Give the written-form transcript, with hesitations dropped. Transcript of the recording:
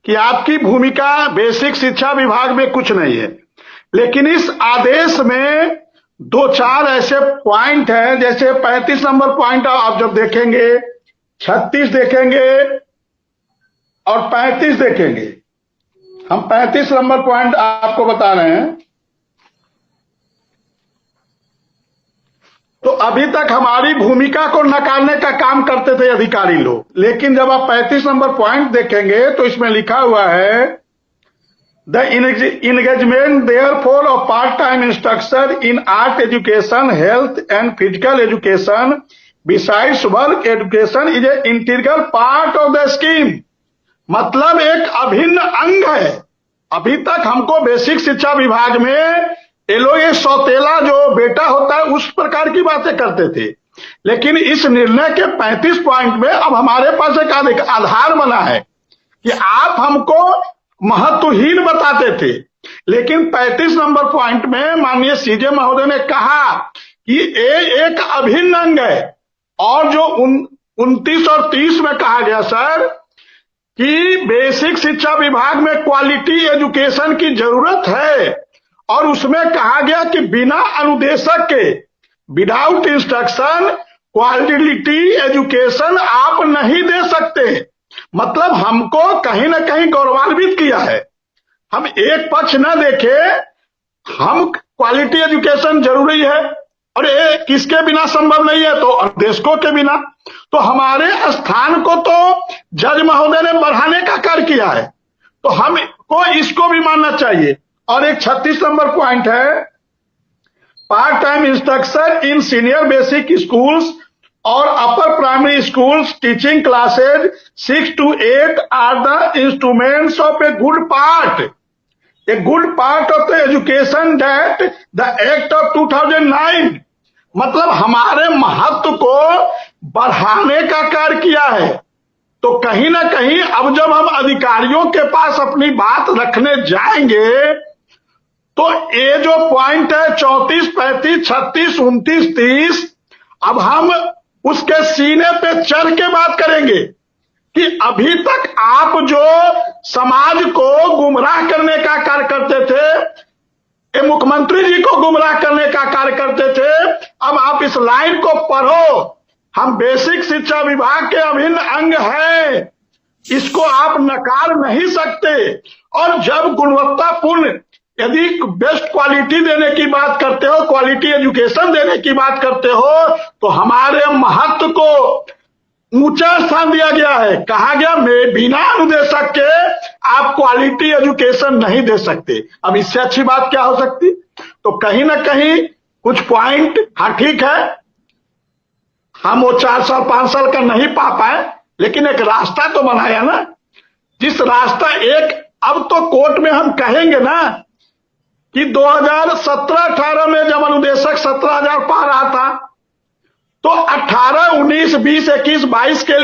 कि आपकी भूमिका बेसिक शिक्षा विभाग में कुछ नहीं है, लेकिन इस आदेश में दो चार ऐसे पॉइंट हैं, जैसे 35 नंबर पॉइंट आप जब देखेंगे, 36 देखेंगे और 35 देखेंगे। हम 35 नंबर पॉइंट आपको बता रहे हैं। तो अभी तक हमारी भूमिका को नकारने का काम करते थे अधिकारी लोग, लेकिन जब आप 35 नंबर पॉइंट देखेंगे तो इसमें लिखा हुआ है the engagement therefore of part-time instruction in art education, health and physical education besides work education is an integral part of the scheme। मतलब एक अभिन्न अंग है। अभी तक हमको बेसिक शिक्षा विभाग में ये लोग ये सौतेला जो बेटा होता है उस प्रकार की बातें करते थे, लेकिन इस निर्णय के 35 पॉइंट में अब हमारे पास एक आधार बना है कि आप हमको महत्वहीन बताते थे, लेकिन 35 नंबर पॉइंट में माननीय सीजे महोदय ने कहा कि ये एक अभिन्न अंग है। और जो 29 और 30 में कहा गया सर कि बेसिक शिक्षा विभाग में क्वालिटी एजुकेशन की जरूरत है, और उसमें कहा गया कि बिना अनुदेशक के विदाउट इंस्ट्रक्शन क्वालिटी एजुकेशन आप नहीं दे सकते। मतलब हमको कहीं ना कहीं गौरवान्वित किया है। हम एक पक्ष न देखे, हम क्वालिटी एजुकेशन जरूरी है और ये किसके बिना संभव नहीं है, तो अनुदेशकों के बिना। तो हमारे स्थान को तो जज महोदय ने बढ़ाने का कार्य किया है, तो हमको इसको भी मानना चाहिए। और एक 36 नंबर पॉइंट है, part time instruction in senior basic schools और upper primary schools teaching classes 6 to 8 are the instruments of a good part of the education that the act of 2009। मतलब हमारे महत्व को बढ़ाने का कार्य किया है। तो कहीं ना कहीं अब जब हम अधिकारियों के पास अपनी बात रखने जाएंगे तो ये जो पॉइंट है 34, 35, 36, 29, 30, अब हम उसके सीने पे चढ़ के बात करेंगे कि अभी तक आप जो समाज को गुमराह करने का कार्य करते थे, ये मुख्यमंत्री जी को गुमराह करने का कार्य करते थे, अब आप इस लाइन को पढ़ो। हम बेसिक शिक्षा विभाग के अभिन्न अंग हैं, इसको आप नकार नहीं सकते। और जब गुणवत्तापूर्ण यदि बेस्ट क्वालिटी देने की बात करते हो, क्वालिटी एजुकेशन देने की बात करते हो, तो हमारे महत्व को ऊंचा स्थान दिया गया है। कहा गया मैं बिना अनुदेशक के आप क्वालिटी एजुकेशन नहीं दे सकते। अब इससे अच्छी बात क्या हो सकती। तो कहीं ना कहीं कुछ पॉइंट, हाँ ठीक है, हम वो 4 साल 5 साल का नहीं पा पाए, लेकिन एक रास्ता तो बनाया ना। जिस रास्ता अब तो कोर्ट में हम कहेंगे ना कि 2017-18 में जब अनुदेशक 17,000 पा रहा था, तो 18, 19, 20, 21, 22 के लिए